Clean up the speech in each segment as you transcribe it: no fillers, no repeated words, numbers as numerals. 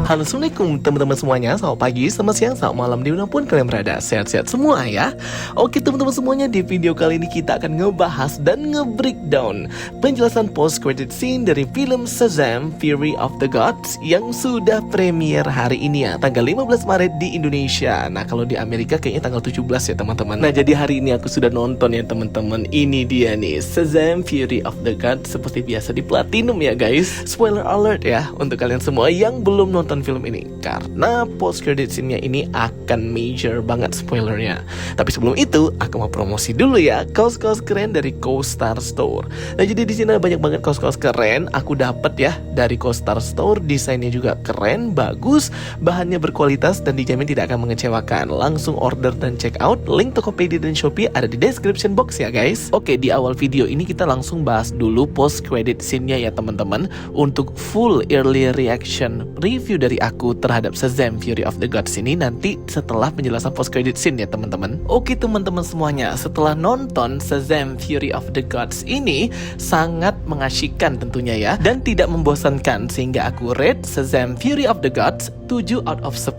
Halo, assalamualaikum teman-teman semuanya. Selamat pagi, selamat siang, selamat malam, dimanapun kalian berada. Sehat-sehat semua ya. Oke teman-teman semuanya, di video kali ini kita akan ngebahas dan nge-breakdown penjelasan post-credit scene dari film Shazam! Fury of the Gods yang sudah premier hari ini ya, tanggal 15 Maret di Indonesia. Nah kalau di Amerika kayaknya tanggal 17 ya teman-teman. Nah jadi hari ini aku sudah nonton ya teman-teman. Ini dia nih, Shazam! Fury of the Gods. Seperti biasa di Platinum ya guys. Spoiler alert ya untuk kalian semua yang belum nonton film ini, karena post credit scene-nya ini akan major banget spoilernya. Tapi sebelum itu, aku mau promosi dulu ya kaos-kaos keren dari CoStar Store. Nah, jadi di sini banyak banget kaos-kaos keren aku dapat ya dari CoStar Store. Desainnya juga keren, bagus, bahannya berkualitas dan dijamin tidak akan mengecewakan. Langsung order dan check out. Link Tokopedia dan Shopee ada di description box ya guys. Oke, di awal video ini kita langsung bahas dulu post credit scene-nya ya teman-teman. Untuk full early reaction review dari aku terhadap Shazam! Fury of the Gods ini nanti setelah penjelasan post credit scene ya teman-teman. Oke teman-teman semuanya, setelah nonton Shazam! Fury of the Gods ini sangat mengasyikkan tentunya ya, dan tidak membosankan, sehingga aku rate Shazam! Fury of the Gods 7 out of 10.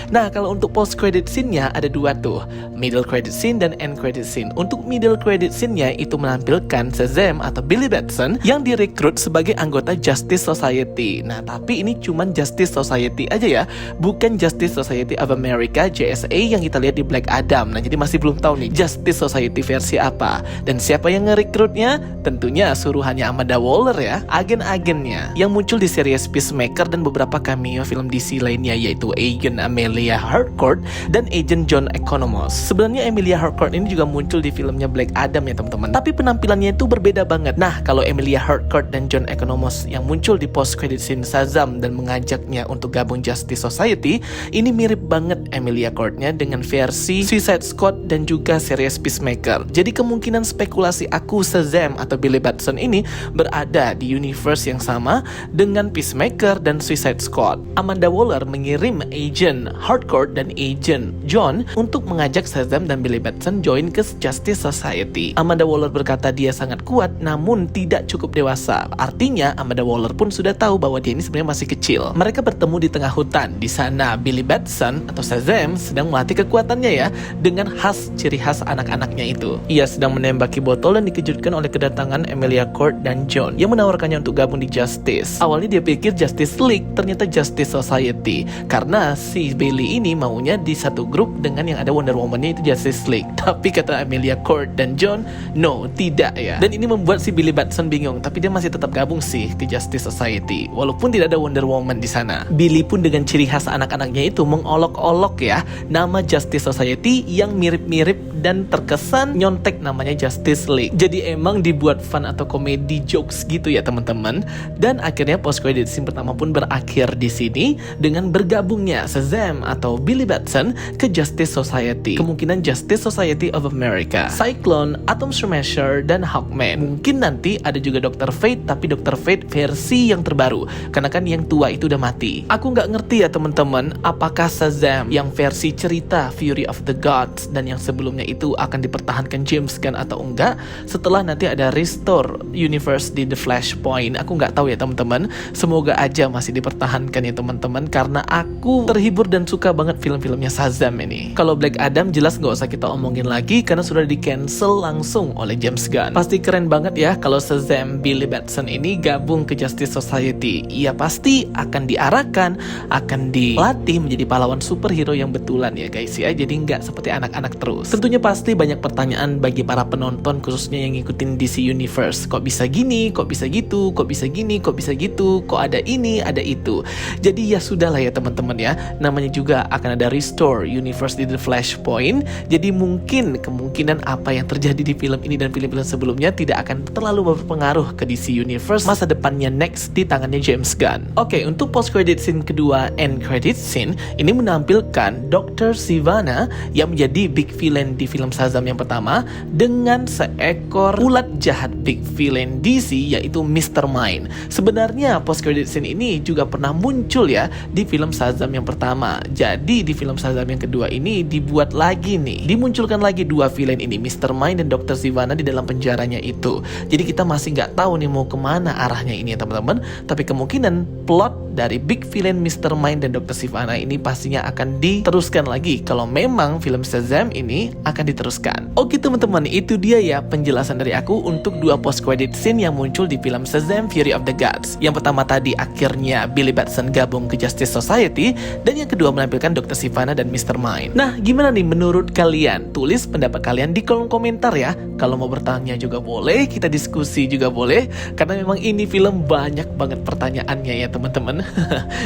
Nah kalau untuk post credit scene-nya ada dua tuh, middle credit scene dan end credit scene. Untuk middle credit scene-nya itu menampilkan Shazam atau Billy Batson yang direkrut sebagai anggota Justice Society. Nah tapi ini cuman Justice Society aja ya, bukan Justice Society of America JSA yang kita lihat di Black Adam. Nah jadi masih belum tahu nih Justice Society versi apa dan siapa yang ngerekrutnya. Tentunya suruhannya Amanda Waller ya, agen-agennya yang muncul di series Peacemaker dan beberapa cameo film DC lainnya, yaitu Agent Amelia Harcourt dan Agent John Economos. Sebenarnya Amelia Harcourt ini juga muncul di filmnya Black Adam ya teman-teman, tapi penampilannya itu berbeda banget. Nah kalau Amelia Harcourt dan John Economos yang muncul di post credit scene Shazam dan mengajaknya untuk gabung Justice Society, ini mirip banget Emilia Clarke-nya dengan versi Suicide Squad dan juga series Peacemaker. Jadi kemungkinan spekulasi aku Shazam atau Billy Batson ini berada di universe yang sama dengan Peacemaker dan Suicide Squad. Amanda Waller mengirim Agent Harcourt dan Agent John untuk mengajak Shazam dan Billy Batson join ke Justice Society. Amanda Waller berkata dia sangat kuat namun tidak cukup dewasa. Artinya Amanda Waller pun sudah tahu bahwa dia ini sebenarnya masih kecil. Mereka bertemu di tengah hutan. Di sana Billy Batson atau Shazam sedang melatih kekuatannya ya, dengan ciri khas anak-anaknya itu. Ia sedang menembaki botol dan dikejutkan oleh kedatangan Emilia Clarke dan John yang menawarkannya untuk gabung di Justice. Awalnya dia pikir Justice League, ternyata Justice Society, karena si Billy ini maunya di satu grup dengan yang ada Wonder Woman-nya itu Justice League. Tapi kata Emilia Clarke dan John, no, tidak ya. Dan ini membuat si Billy Batson bingung, tapi dia masih tetap gabung sih ke Justice Society walaupun tidak ada Wonder Woman di sana. Billy pun dengan ciri khas anak-anaknya itu mengolok-olok ya nama Justice Society yang mirip-mirip dan terkesan nyontek namanya Justice League. Jadi emang dibuat fun atau komedi jokes gitu ya teman-teman. Dan akhirnya post credit scene pertama pun berakhir di sini dengan bergabungnya Shazam atau Billy Batson ke Justice Society. Kemungkinan Justice Society of America, Cyclone, Atom Smasher, dan Hawkman. Mungkin nanti ada juga Dr. Fate, tapi Dr. Fate versi yang terbaru, karena kan yang tua itu udah mati. Aku nggak ngerti ya teman-teman, apakah Shazam yang versi cerita Fury of the Gods dan yang sebelumnya itu akan dipertahankan James Gunn atau enggak setelah nanti ada restore universe di The Flashpoint. Aku nggak tahu ya teman-teman, semoga aja masih dipertahankan ya teman-teman, karena aku terhibur dan suka banget film-filmnya Shazam ini. Kalau Black Adam jelas nggak usah kita omongin lagi karena sudah di cancel langsung oleh James Gunn. Pasti keren banget ya kalau Shazam Billy Batson ini gabung ke Justice Society. Ia pasti akan diarahkan, akan dilatih menjadi pahlawan superhero yang betulan ya guys ya, jadi nggak seperti anak-anak terus. Tentunya pasti banyak pertanyaan bagi para penonton khususnya yang ngikutin DC Universe. Kok bisa gini, kok bisa gitu, kok bisa gini, kok bisa gitu, kok ada ini, ada itu. Jadi ya sudahlah ya teman-teman ya, namanya juga akan ada restore universe di The Flashpoint. Jadi mungkin kemungkinan apa yang terjadi di film ini dan film-film sebelumnya tidak akan terlalu berpengaruh ke DC Universe masa depannya next di tangannya James Gunn. Oke, untuk post credit scene kedua, end credit scene, ini menampilkan Dr. Sivana yang menjadi big villain di film Shazam yang pertama dengan seekor ulat jahat big villain DC yaitu Mr. Mind. Sebenarnya post credit scene ini juga pernah muncul ya di film Shazam yang pertama. Jadi di film Shazam yang kedua ini dibuat lagi nih, dimunculkan lagi dua villain ini, Mr. Mind dan Dr. Sivana di dalam penjaranya itu. Jadi kita masih nggak tahu nih mau kemana arahnya ini ya teman-teman. Tapi kemungkinan plot dari big big villain Mr. Mind dan Dr. Sivana ini pastinya akan diteruskan lagi kalau memang film Shazam ini akan diteruskan. Oke teman-teman, itu dia ya penjelasan dari aku untuk dua post credit scene yang muncul di film Shazam Fury of the Gods. Yang pertama tadi akhirnya Billy Batson gabung ke Justice Society, dan yang kedua menampilkan Dr. Sivana dan Mr. Mind. Nah, gimana nih menurut kalian? Tulis pendapat kalian di kolom komentar ya. Kalau mau bertanya juga boleh, kita diskusi juga boleh, karena memang ini film banyak banget pertanyaannya ya teman-teman.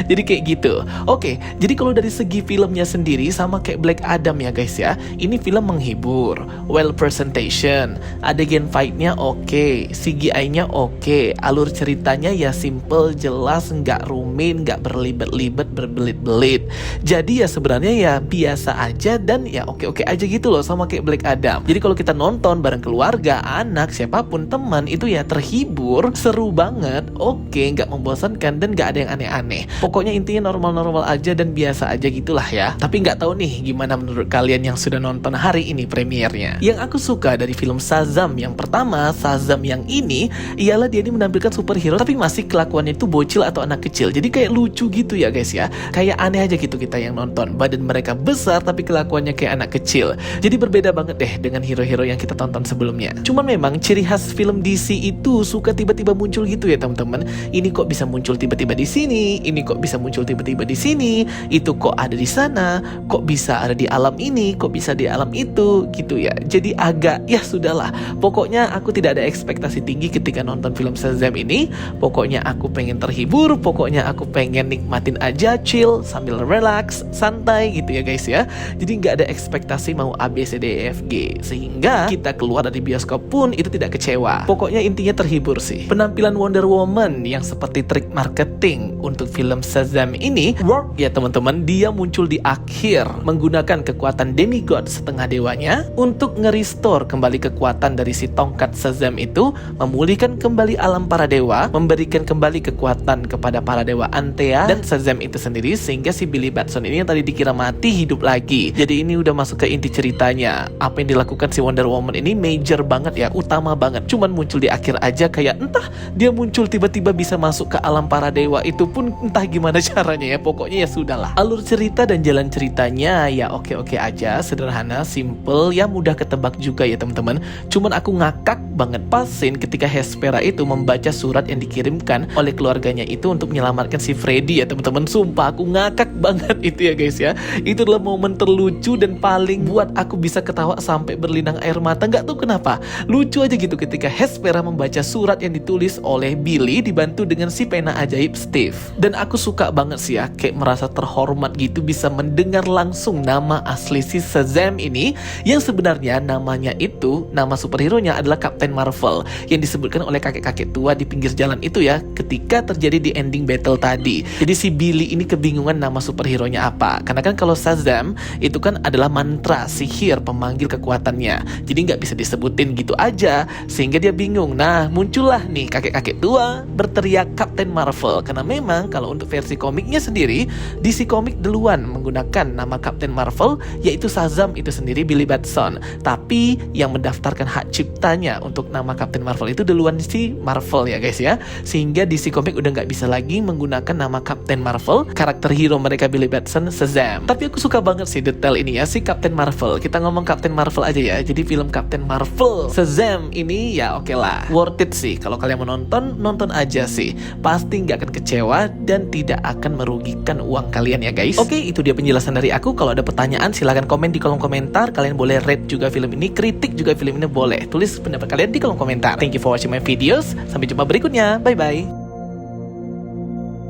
Jadi kayak gitu. Oke, jadi kalau dari segi filmnya sendiri sama kayak Black Adam ya guys ya. Ini film menghibur, well presentation, adegan fight-nya oke, CGI-nya oke, alur ceritanya ya simple, jelas, nggak rumit, nggak berlibet-libet, berbelit-belit. Jadi ya sebenarnya ya biasa aja dan ya oke-oke aja gitu loh, sama kayak Black Adam. Jadi kalau kita nonton bareng keluarga, anak, siapapun, teman, itu ya terhibur, seru banget, oke, nggak membosankan dan nggak ada yang aneh-aneh. Pokoknya intinya normal-normal aja dan biasa aja gitulah ya. Tapi nggak tahu nih gimana menurut kalian yang sudah nonton hari ini premiernya. Yang aku suka dari film Shazam yang pertama, Shazam yang ini, ialah dia ini menampilkan superhero tapi masih kelakuannya itu bocil atau anak kecil. Jadi kayak lucu gitu ya guys ya. Kayak aneh aja gitu kita yang nonton. Badan mereka besar tapi kelakuannya kayak anak kecil. Jadi berbeda banget deh dengan hero-hero yang kita tonton sebelumnya. Cuman memang ciri khas film DC itu suka tiba-tiba muncul gitu ya teman-teman. Ini kok bisa muncul tiba-tiba di sini, ini kok bisa muncul tiba-tiba di sini, itu kok ada di sana, kok bisa ada di alam ini, kok bisa di alam itu gitu ya. Jadi agak ya sudahlah. Pokoknya aku tidak ada ekspektasi tinggi ketika nonton film Shazam ini. Pokoknya aku pengen terhibur, pokoknya aku pengen nikmatin aja, chill sambil relax, santai gitu ya guys ya. Jadi nggak ada ekspektasi mau A B C D E F G, sehingga kita keluar dari bioskop pun itu tidak kecewa. Pokoknya intinya terhibur sih. Penampilan Wonder Woman yang seperti trik marketing untuk film Shazam ini work ya teman-teman. Dia muncul di akhir menggunakan kekuatan demigod setengah dewanya untuk nge-restore kembali kekuatan dari si tongkat Shazam itu, memulihkan kembali alam para dewa, memberikan kembali kekuatan kepada para dewa Antea dan Shazam itu sendiri, sehingga si Billy Batson ini yang tadi dikira mati hidup lagi. Jadi ini udah masuk ke inti ceritanya. Apa yang dilakukan si Wonder Woman ini major banget ya, utama banget. Cuman muncul di akhir aja kayak entah dia muncul tiba-tiba bisa masuk ke alam para dewa, itu pun entah gimana caranya ya. Pokoknya ya sudahlah. Alur cerita dan jalan ceritanya ya oke-oke aja, sederhana, simple, ya mudah ketebak juga ya teman-teman. Cuman aku ngakak banget pas scene ketika Hespera itu membaca surat yang dikirimkan oleh keluarganya itu untuk menyelamatkan si Freddy ya teman-teman. Sumpah aku ngakak banget itu ya guys ya. Itu adalah momen terlucu dan paling buat aku bisa ketawa sampai berlinang air mata. Nggak tahu kenapa, lucu aja gitu ketika Hespera membaca surat yang ditulis oleh Billy dibantu dengan si pena ajaib Steve. Dan aku suka banget sih ya, kayak merasa terhormat gitu bisa mendengar langsung nama asli si Shazam ini, yang sebenarnya namanya itu, nama superhero-nya adalah Captain Marvel, yang disebutkan oleh kakek-kakek tua di pinggir jalan itu ya ketika terjadi di ending battle tadi. Jadi si Billy ini kebingungan nama superhero-nya apa, karena kan kalau Shazam itu kan adalah mantra sihir pemanggil kekuatannya, jadi nggak bisa disebutin gitu aja, sehingga dia bingung. Nah muncullah nih kakek-kakek tua berteriak Captain Marvel, karena memang kalau untuk versi komiknya sendiri, DC Comic duluan menggunakan nama Captain Marvel, yaitu Shazam itu sendiri Billy Batson. Tapi yang mendaftarkan hak ciptanya untuk nama Captain Marvel itu duluan si Marvel ya guys ya, sehingga DC Comic udah nggak bisa lagi menggunakan nama Captain Marvel, karakter hero mereka Billy Batson, Shazam. Tapi aku suka banget sih detail ini ya, si Captain Marvel. Kita ngomong Captain Marvel aja ya. Jadi film Captain Marvel Shazam ini ya oke lah, worth it sih. Kalau kalian mau nonton, nonton aja sih. Pasti nggak akan kecewa dan tidak akan merugikan uang kalian ya guys. Oke, itu dia penjelasan dari aku. Kalau ada pertanyaan silahkan komen di kolom komentar. Kalian boleh rate juga film ini, kritik juga film ini boleh. Tulis pendapat kalian di kolom komentar. Thank you for watching my videos. Sampai jumpa berikutnya. Bye bye.